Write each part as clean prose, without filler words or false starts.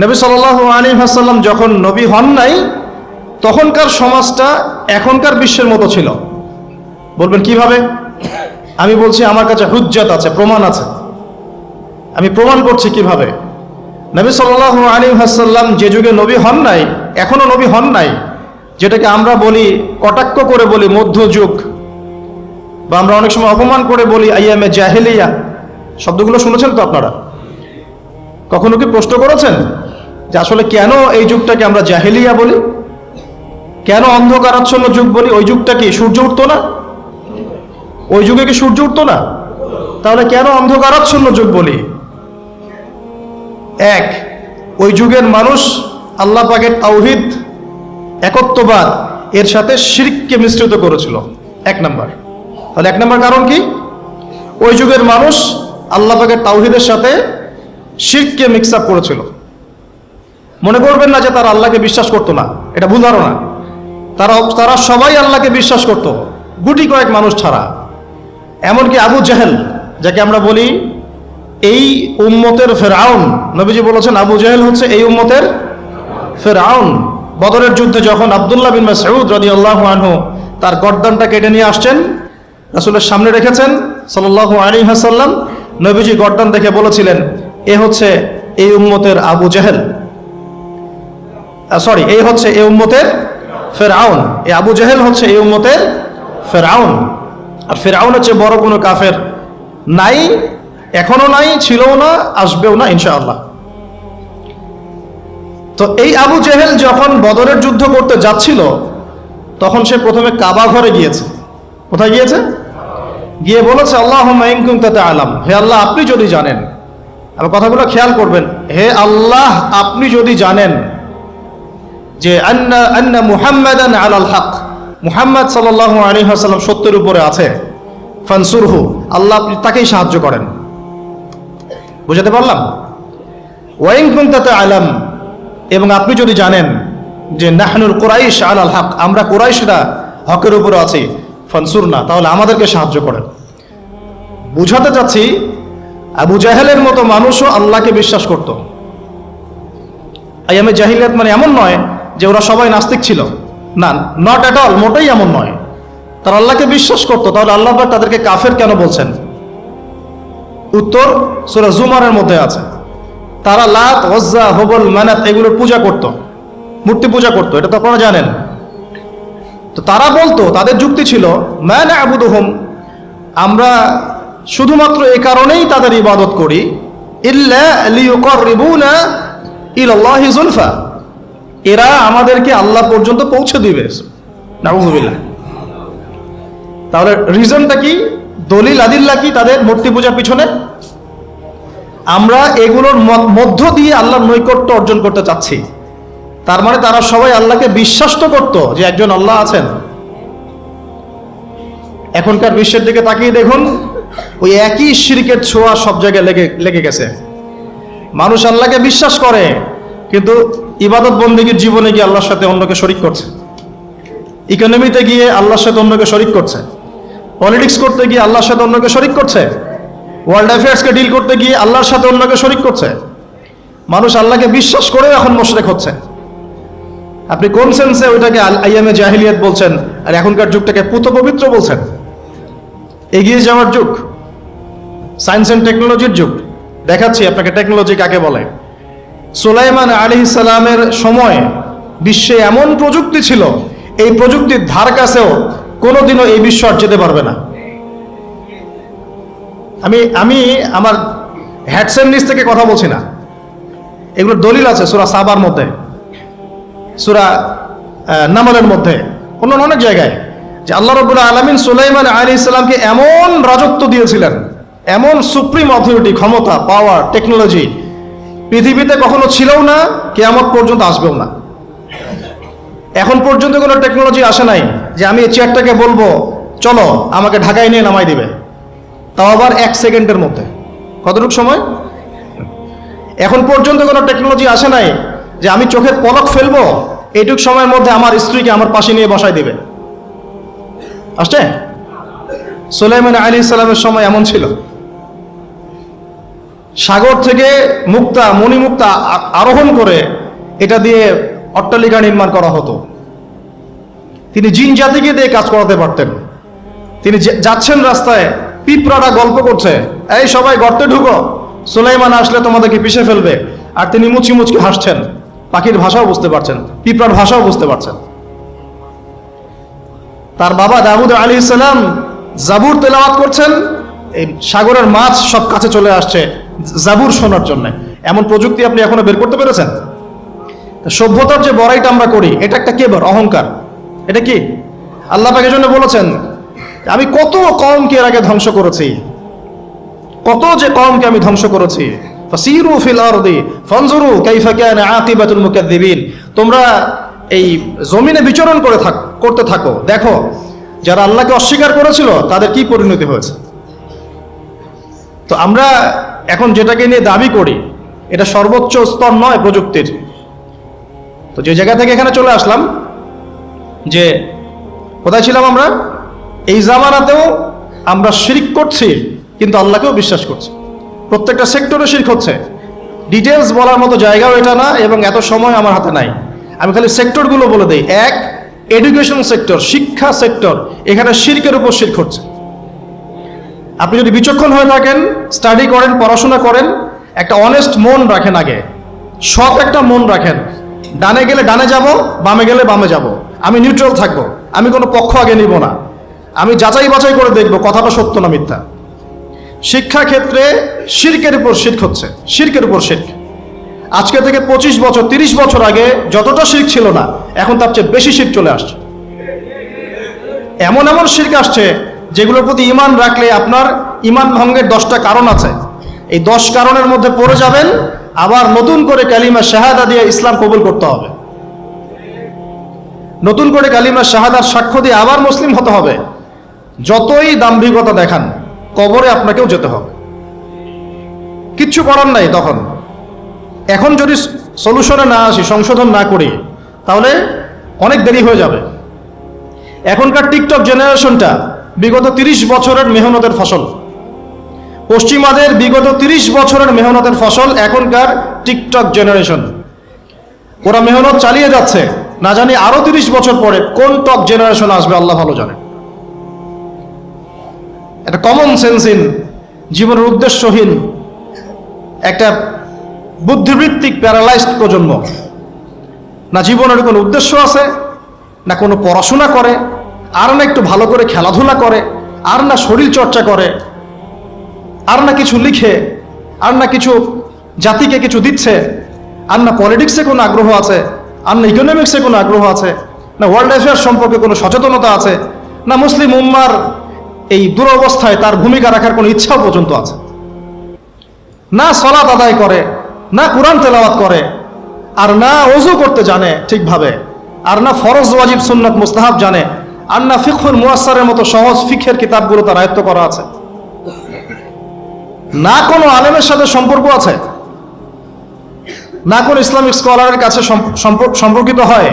নবী সাল্লাল্লাহু আলাইহি ওয়াসাল্লাম যখন নবী হন নাই, তখনকার সমাজটা এখনকার বিশ্বের মতো ছিল। বলবেন কিভাবে? আমি বলছি, আমার কাছে হুজ্জাত আছে, প্রমাণ আছে। আমি প্রমাণ করছি কিভাবে। নবী সাল্লাল্লাহু আলাইহি ওয়াসাল্লাম যে যুগে নবী হন নাই, এখনো নবী হন নাই, যেটাকে আমরা বলি, কটাক্ষ করে বলি মধ্যযুগ, বা আমরা অনেক সময় অপমান করে বলি আইয়ামে জাহেলিয়া। শব্দগুলো শুনেছেন তো আপনারা? কখনো কি প্রশ্ন করেছেন যে আসলে কেন এই যুগটাকে আমরা জাহেলিয়া বলি, কেন অন্ধকারাচ্ছন্ন যুগ বলি? ওই যুগটা কি সূর্য উঠতো না? ওই যুগে কি সূর্য উঠতো না? তাহলে কেন অন্ধকারাচ্ছন্ন যুগ বলি? এক, ওই যুগের মানুষ আল্লাহ পাকের তাওহীদ, একত্ববাদ এর সাথে শিরককে মিশ্রিত করেছিল। এক নাম্বার। তাহলে এক নাম্বার কারণ কি? ওই যুগের মানুষ আল্লাহ পাকের তাওহীদের সাথে শিরককে মিক্স আপ করেছিল। মনে করবেন না যে তারা আল্লাহকে বিশ্বাস করতো না, এটা ভুল ধারণা। তারা সবাই আল্লাহকে বিশ্বাস করত, গুটি কয়েক মানুষ ছাড়া। এমনকি আবু জেহেল, যাকে আমরা বলি এই উম্মতের ফেরাউন, নবীজি বলেছেন আবু জেহেল হচ্ছে এই উম্মতের ফেরাউন। বদরের যুদ্ধে যখন আব্দুল্লাহ বিন মাসউদ রাদিয়াল্লাহু আনহু তার গর্দানটা কেটে নিয়ে আসছেন, রাসূলের সামনে রেখেছেন সাল্লাল্লাহু আলাইহি ওয়াসাল্লাম, নবীজি গর্দান দেখে বলেছিলেন, এ হচ্ছে এই উম্মতের আবু জেহেল, এই হচ্ছে এই উম্মতের ফেরাউন। এই আবু জেহেল হচ্ছে এই উম্মতের ফেরাউন। আর ফেরাউনের চেয়ে বড় কোনো কাফের নাই, এখনো নাই, ছিলও না, আসবেও না ইনশাআল্লাহ। তো এই আবু জেহেল যখন বদরের যুদ্ধ করতে যাচ্ছিল, তখন সে প্রথমে কাবা ঘরে গিয়েছে। কোথায় গিয়েছে? গিয়ে বলেছে, আল্লাহুম্মা ইন কুনতা তা'লাম, হে আল্লাহ আপনি যদি জানেন। আর কথাগুলো খেয়াল করবেন, হে আল্লাহ আপনি যদি জানেন যে আন্না মুহাম্মাদান আলাল হক, মুহাম্মদ সাল্লাল্লাহু আলাইহি ওয়াসাল্লাম সত্যের উপরে আছে, ফানসুরহু, আল্লাহ আপনি তাকেই সাহায্য করেন। বুঝাতে পারলাম? ওয়া ইন কুনতা তা'লাম, এবং আপনি যদি জানেন যে নাহনুল কুরাইশ আলাল হক, আমরা কুরাইশরা হকের উপরে আছি, ফানসুরনা, তাহলে আমাদেরকে সাহায্য করেন। বুঝাতে চাচ্ছি, আবু জাহেলের মতো মানুষও আল্লাহকে বিশ্বাস করত। আইয়ামে জাহিলিয়াত মানে এমন নয় যে ওরা সবাই নাস্তিক ছিল, না, নট এট অল, মোটেই এমন নয়। তারা আল্লাহকে বিশ্বাস করতো। তাহলে আল্লাহ পাক তাদেরকে কাফের কেন বলছেন? উত্তর সূরা জুমারের মধ্যে আছে। তারা লাত, উজ্জা, হুবল, মানাত এগুলোর পূজা করত, মূর্তি পূজা করত, এটা তো আপনারা জানেন। তো তারা বলতো, তাদের যুক্তি ছিল, মা না'বুদুহুম, আমরা শুধুমাত্র এই কারণেই তাদের ইবাদত করি, ইল্লা লিয়ুকাররিবুনা ইলাল্লাহি যুলফা, এরা আমাদেরকে আল্লাহ পর্যন্ত পৌঁছে দিবে। নাউযুবিল্লাহ। তাহলে রিজনটা কি? দলিল আদিল্লা কি তাদের মূর্তি পূজার পিছনে? আমরা এগুলোর মধ্য দিয়ে আল্লাহর নৈকট্য অর্জন করতে চাচ্ছি। তার মানে তারা সবাই আল্লাহকে বিশ্বাস তো করতো যে একজন আল্লাহ আছেন। এখনকার বিশ্বের দিকে তাকিয়ে দেখুন, ওই একই শিরকের ছোঁয়া সব জায়গায় লেগে গেছে। মানুষ আল্লাহকে বিশ্বাস করে, কিন্তু ইবাদত বন্দেগীর জীবনে গিয়ে আল্লাহর সাথে অন্যকে শরিক করছে। ইকোনমিতে গিয়ে আল্লাহর সাথে অন্যকে শরিক করছে। পলিটিক্স করতে গিয়ে আল্লাহর সাথে অন্যকে শরিক করছে। ওয়ার্ল্ড অ্যাফেয়ার্সকে ডিল করতে গিয়ে আল্লাহর সাথে অন্যকে শরিক করছে। মানুষ আল্লাহকে বিশ্বাস করেও এখন মুশরিক হচ্ছে। আপনি কোন সেন্সে ওইটাকে আইয়ামে জাহিলিয়াত বলছেন, আর এখনকার যুগটাকে পুত পবিত্র বলছেন? এগিয়ে যাওয়ার যুগ, সায়েন্স অ্যান্ড টেকনোলজির যুগ। দেখাচ্ছি আপনাকে টেকনোলজি কাকে বলে। সুলাইমান আলাইহিস সালামের সময় বিশ্বে এমন প্রযুক্তি ছিল, এই প্রযুক্তির ধার কাছেও কোনোদিনও এই বিশ্ব আর যেতে পারবে না। আমি আমার হ্যাডসেট নিচ থেকে কথা বলছি না, এগুলোর দলিল আছে সূরা সাবার মধ্যে, সূরা নামলের মধ্যে, অন্য অনেক জায়গায়, যে আল্লাহ রাব্বুল আলামিন সুলাইমান আলাইহিস সালামকে এমন রাজত্ব দিয়েছিলেন, এমন সুপ্রিম অথরিটি, ক্ষমতা, পাওয়ার, টেকনোলজি পৃথিবীতে কখনো ছিলও না, কিয়ামত পর্যন্ত আসবেও না। এখন পর্যন্ত কোনো টেকনোলজি আসে নাই যে আমি এই চেয়ারটাকে বলবো চলো আমাকে ঢাকায় নিয়ে নামাই দিবে, তাও আবার 1 সেকেন্ডের মধ্যে। কতটুকু সময়? এখন পর্যন্ত কোনো টেকনোলজি আসে নাই যে আমি চোখের পলক ফেলবো, এইটুক সময়ের মধ্যে আমার স্ত্রীকে আমার পাশে নিয়ে বসাই দিবে। আসছে? সুলাইমান আলাইহিস সালামের সময় এমন ছিল। সাগর থেকে মুক্তা মণিমুক্তা আরোহণ করে এটা দিয়ে অট্টালিকা নির্মাণ করা হতো। তিনি জিন জাতিকে দিয়ে কাজ করাতে পারতেন। তিনি যাচ্ছেন রাস্তায়, পিঁপড়ারা গল্প করছে, এই সবাই গর্তে ঢুকো, সুলাইমান আসলে তোমাদেরকে পিষে ফেলবে, আর তিনি মুচকি মুচকি হাসছেন। পাখির ভাষাও বুঝতে পারছেন, পিঁপড়ার ভাষাও বুঝতে পারছেন। তার বাবা দাউদ আলাইহিস সালাম জাবুর তেলাওয়াত করছেন, এই সাগরের মাছ সব কাছে চলে আসছে জাবুর শোনার জন্য। এমন প্রযুক্তি আপনি এখনো বের করতে পেরেছেন? সভ্যতার যে বড়াইটা আমরা করি, এটা একটা কেবর, অহংকার। এটা কি আল্লাহ পাক এজন্য বলেছেন, আমি কত কওমকে এর আগে ধ্বংস করেছি, কত যে কওমকে আমি ধ্বংস করেছি। ফাসিরু ফিল আরদি ফানজুরু কাইফা কানা আকিবাতুল মুকাদ্দিবিন। তোমরা এই জমিনে বিচরণ করতে থাকো, দেখো যারা আল্লাহকে অস্বীকার করেছিল তাদের কি পরিণতি হয়েছে। তো আমরা এখন যেটাকে নিয়ে দাবি করি, এটা সর্বোচ্চ স্তর নয় প্রযুক্তির। তো যে জায়গা থেকে এখানে চলে আসলাম, যে কোথায় ছিলাম আমরা, এই জামানাতেও আমরা শিরক করছি কিন্তু আল্লাহকেও বিশ্বাস করছি। প্রত্যেকটা সেক্টরে শিরক হচ্ছে। ডিটেলস বলার মতো জায়গাও এটা না, এবং এত সময় আমার হাতে নাই। আমি খালি সেক্টরগুলো বলে দিই। এক, এডুকেশন সেক্টর, শিক্ষা সেক্টর, এখানে শিরকের উপর শিরক হচ্ছে। আপনি যদি বিচক্ষণ হয়ে থাকেন, স্টাডি করেন, পড়াশোনা করেন, একটা অনেস্ট মন রাখেন, আগে সৎ একটা মন রাখেন। ডানে গেলে ডানে যাব, বামে গেলে বামে যাব, আমি নিউট্রাল থাকবো, আমি কোনো পক্ষ আগে নিব না, আমি যাচাই বাছাই করে দেখব কথাটা সত্য না মিথ্যা। শিক্ষা ক্ষেত্রে শিরকের উপর শিরক হচ্ছে, শিরকের উপর শিরক। আজকে থেকে 25 বছর 30 বছর আগে যতটা শিরক ছিল না, এখন তার চেয়ে বেশি শিরক চলে আসছে। এমন এমন শিরক আসছে যেগুলোর প্রতি ঈমান রাখলে আপনার ঈমান ভঙ্গের 10টা কারণ আছে। এই 10 কারণের মধ্যে পড়ে যাবেন, আবার নতুন করে কালিমা শাহাদা দিয়ে ইসলাম কবুল করতে হবে, নতুন করে কালিমা শাহাদার সাক্ষ্য দিয়ে আবার মুসলিম হতে হবে। যতই দাম্ভিকতা দেখান, কবরে আপনাকেও যেতে হবে, কিচ্ছু করার নাই তখন। এখন যদি সলিউশনে না আসি, সংশোধন না করি, তাহলে অনেক দেরি হয়ে যাবে। এখনকার টিকটক জেনারেশনটা বিগত 30 বছরের মেহনতের ফসল। পশ্চিমাদের বিগত 30 বছরের মেহনতের ফসল এখনকার টিকটক জেনারেশন। ওরা মেহনত চালিয়ে যাচ্ছে, না জানি আরো 30 বছর পরে কোন টক জেনারেশন আসবে আল্লাহ ভালো জানে। একটা কমন সেন্সহীন, জীবনের উদ্দেশ্যহীন, একটা বুদ্ধিবৃত্তিক প্যারালাইজড প্রজন্ম। না জীবনের কোনো উদ্দেশ্য আছে, না কোনো পড়াশোনা করে, আর না একটু ভালো করে খেলাধুলা করে, আর না শরীর চর্চা করে, আর না কিছু লিখে, আর না কিছু জাতিকে কিছু দিচ্ছে, আর না পলিটিক্সে কোনো আগ্রহ আছে, আর না ইকোনমিক্সে কোনো আগ্রহ আছে, না ওয়ার্ল্ড অ্যাফেয়ার্স সম্পর্কে কোনো সচেতনতা আছে, না মুসলিম উম্মার এই দুরবস্থায় তার ভূমিকা রাখার কোনো ইচ্ছাও পর্যন্ত আছে। না সালাত আদায় করে, না কোরআন তেলাওয়াত করে, আর না ওযু করতে জানে ঠিকভাবে, আর না ফরজ ওয়াজিব সুন্নাত মুস্তাহাব জানে, আর না ফিকহুল মুয়াসসারের মতো সহজ ফিকহের কিতাবগুলো তার আয়ত্ত করা আছে, না কোনো আলেমের সাথে সম্পর্ক আছে, না কোনো ইসলামিক স্কলারের কাছে সম্পর্কিত হয়,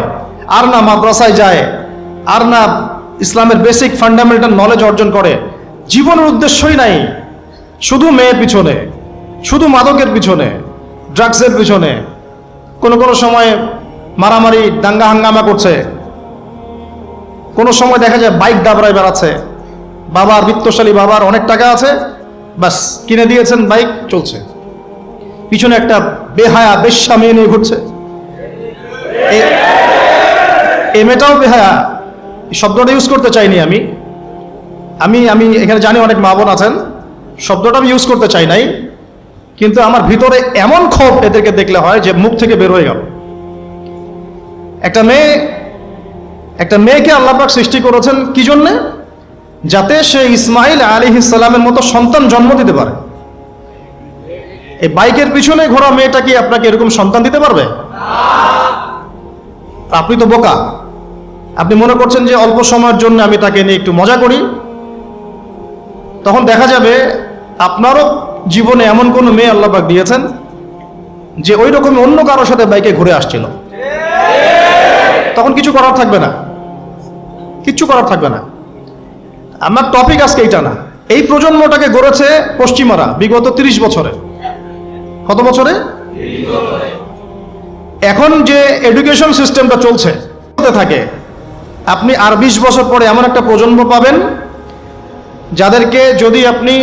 আর না মাদ্রাসায় যায়, আর না ইসলামের বেসিক ফান্ডামেন্টাল নলেজ অর্জন করে। জীবনের উদ্দেশ্যই নাই, শুধু মেয়ের পিছনে, শুধু মাদকের পিছনে, ড্রাগসের পিছনে, কোনো কোনো সময় মারামারি দাঙ্গা হাঙ্গামা করছে, কোনো সময় দেখা যায় বাইক দাবড়ায় বেড়াচ্ছে। বাবার বিত্তশালী, বাবার অনেক টাকা আছে, বাস কিনে দিয়েছেন বাইক, চলছে, পিছনে একটা বেহায়া বেশ্যা মেয়ে নিয়ে ঘুরছে। এই মেয়েটাও বেহায়া, শব্দটা ইউজ করতে চাইনি আমি আমি আমি এখানে জানি অনেক মা বোন আছেন, শব্দটা আমি ইউজ করতে চাই নাই, কিন্তু আমার ভিতরে এমন ক্ষোভ এদেরকে দেখলে হয় যে মুখ থেকে বের হয়ে গেল। একটা মেয়েকে আল্লাহ পাক সৃষ্টি করেছেন কি জন্যে? যাতে সে ইসমাইল আলাইহিস সালামের মতো সন্তান জন্ম দিতে পারে। এই বাইকের পিছনে ঘোরা মেয়েটা কি আপনাকে এরকম সন্তান দিতে পারবে? আপনি তো বোকা। আপনি মনে করছেন যে অল্প সময়ের জন্য আমি তাকে নিয়ে একটু মজা করি, তখন দেখা যাবে আপনারও জীবনে এমন কোনো মেয়ে আল্লাহ পাক দিয়েছেন যে ওই রকম অন্য কারোর সাথে বাইকে ঘুরে আসছিল, তখন কিছু করার থাকবে না, কিচ্ছু করার থাকবে না। আমার টপিক আজকে এইটা না। এই প্রজন্মটাকে গড়েছে পশ্চিমারা বিগত 30 বছরে। কত বছরে? এখন যে এডুকেশন সিস্টেমটা চলছে থাকে, আপনি আর 20 বছর পরে এমন একটা প্রজন্ম পাবেন যাদেরকে যদি আপনি,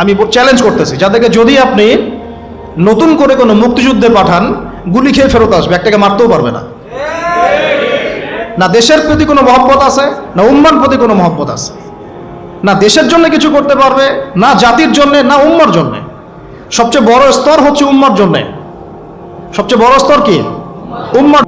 আমি চ্যালেঞ্জ করতেছি, যাদেরকে যদি আপনি নতুন করে কোনো মুক্তিযুদ্ধে পাঠান, গুলি খেয়ে ফেরত আসবে, একটাকে মারতেও পারবে না। না দেশের প্রতি কোনো মহব্বত আছে, না উম্মার প্রতি কোনো মহব্বত আছে, না দেশের জন্য কিছু করতে পারবে, না জাতির জন্য, না উম্মার জন্য। সবচেয়ে বড় স্তর হচ্ছে উম্মার জন্য। সবচেয়ে বড় স্তর কি? উম্মার।